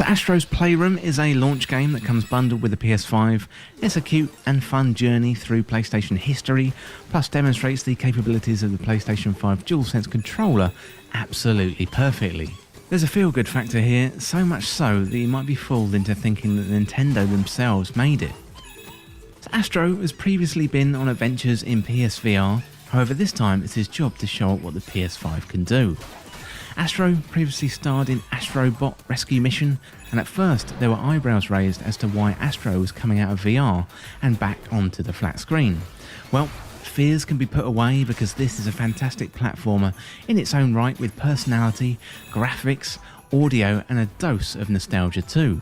So Astro's Playroom is a launch game that comes bundled with the PS5. It's a cute and fun journey through PlayStation history, plus demonstrates the capabilities of the PlayStation 5 DualSense controller absolutely perfectly. There's a feel-good factor here, so much so that you might be fooled into thinking that Nintendo themselves made it. So Astro has previously been on adventures in PSVR, however this time it's his job to show what the PS5 can do. Astro previously starred in Astro Bot Rescue Mission, and at first there were eyebrows raised as to why Astro was coming out of VR and back onto the flat screen. Well, fears can be put away because this is a fantastic platformer in its own right, with personality, graphics, audio and a dose of nostalgia too.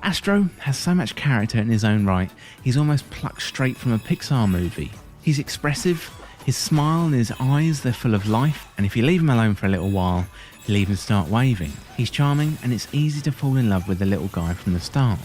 Astro has so much character in his own right, he's almost plucked straight from a Pixar movie. He's expressive, his smile and his eyes, they're full of life, and if you leave him alone for a little while, he'll even start waving. He's charming and it's easy to fall in love with the little guy from the start.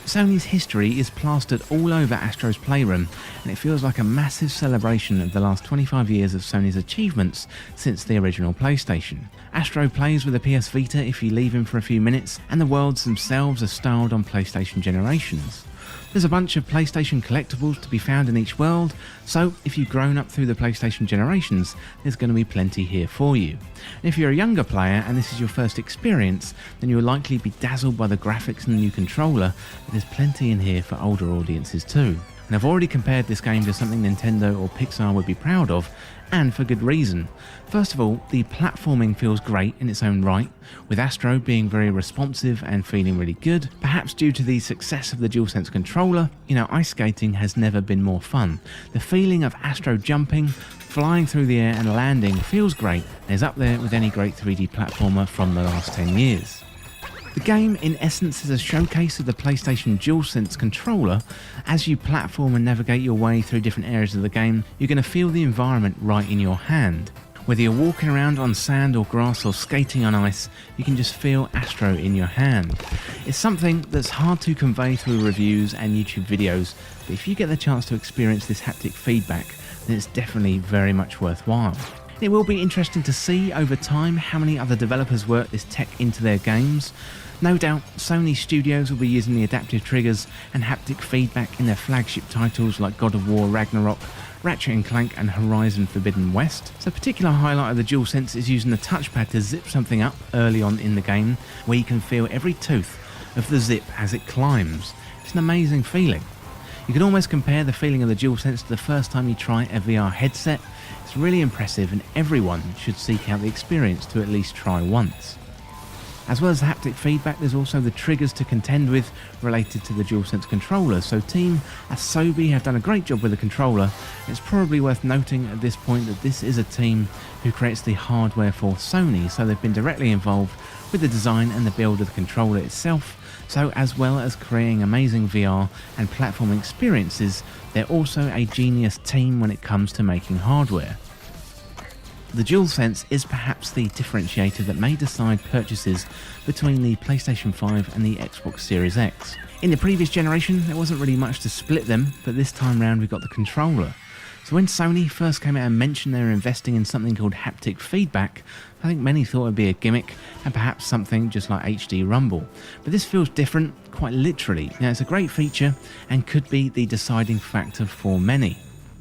Sony's history is plastered all over Astro's Playroom, and it feels like a massive celebration of the last 25 years of Sony's achievements since the original PlayStation. Astro plays with a PS Vita if you leave him for a few minutes, and the worlds themselves are styled on PlayStation generations. There's a bunch of PlayStation collectibles to be found in each world, so if you've grown up through the PlayStation generations, there's going to be plenty here for you. And if you're a younger player and this is your first experience, then you'll likely be dazzled by the graphics and the new controller, but there's plenty in here for older audiences too. And I've already compared this game to something Nintendo or Pixar would be proud of, and for good reason. First of all, the platforming feels great in its own right, with Astro being very responsive and feeling really good. Perhaps due to the success of the DualSense controller, ice skating has never been more fun. The feeling of Astro jumping, flying through the air and landing feels great, and is up there with any great 3D platformer from the last 10 years. The game, in essence, is a showcase of the PlayStation DualSense controller. As you platform and navigate your way through different areas of the game, you're going to feel the environment right in your hand. Whether you're walking around on sand or grass or skating on ice, you can just feel Astro in your hand. It's something that's hard to convey through reviews and YouTube videos, but if you get the chance to experience this haptic feedback, then it's definitely very much worthwhile. It will be interesting to see over time how many other developers work this tech into their games. No doubt Sony Studios will be using the adaptive triggers and haptic feedback in their flagship titles like God of War Ragnarok, Ratchet & Clank and Horizon Forbidden West. So a particular highlight of the DualSense is using the touchpad to zip something up early on in the game, where you can feel every tooth of the zip as it climbs. It's an amazing feeling. You can almost compare the feeling of the DualSense to the first time you try a VR headset. It's really impressive and everyone should seek out the experience to at least try once. As well as the haptic feedback, there's also the triggers to contend with related to the DualSense controller, so Team Asobi have done a great job with the controller. It's probably worth noting at this point that this is a team who creates the hardware for Sony, so they've been directly involved with the design and the build of the controller itself. So as well as creating amazing VR and platform experiences, they're also a genius team when it comes to making hardware. The DualSense is perhaps the differentiator that may decide purchases between the PlayStation 5 and the Xbox Series X. In the previous generation, there wasn't really much to split them, but this time round we've got the controller. So when Sony first came out and mentioned they were investing in something called haptic feedback, I think many thought it would be a gimmick and perhaps something just like HD Rumble. But this feels different, quite literally. Now it's a great feature and could be the deciding factor for many.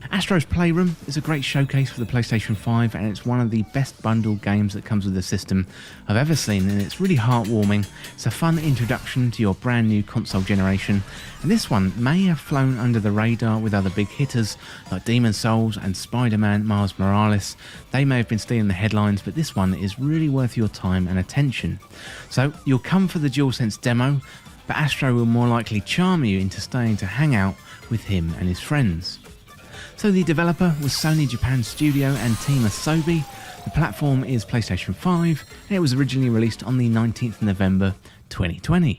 Astro's Playroom is a great showcase for the PlayStation 5, and it's one of the best bundled games that comes with the system I've ever seen, and it's really heartwarming. It's a fun introduction to your brand new console generation, and this one may have flown under the radar with other big hitters like Demon's Souls and Spider-Man Miles Morales. They may have been stealing the headlines, but this one is really worth your time and attention. So you'll come for the DualSense demo, but Astro will more likely charm you into staying to hang out with him and his friends. So the developer was Sony Japan Studio and Team Asobi. The platform is PlayStation 5 and it was originally released on the 19th November 2020.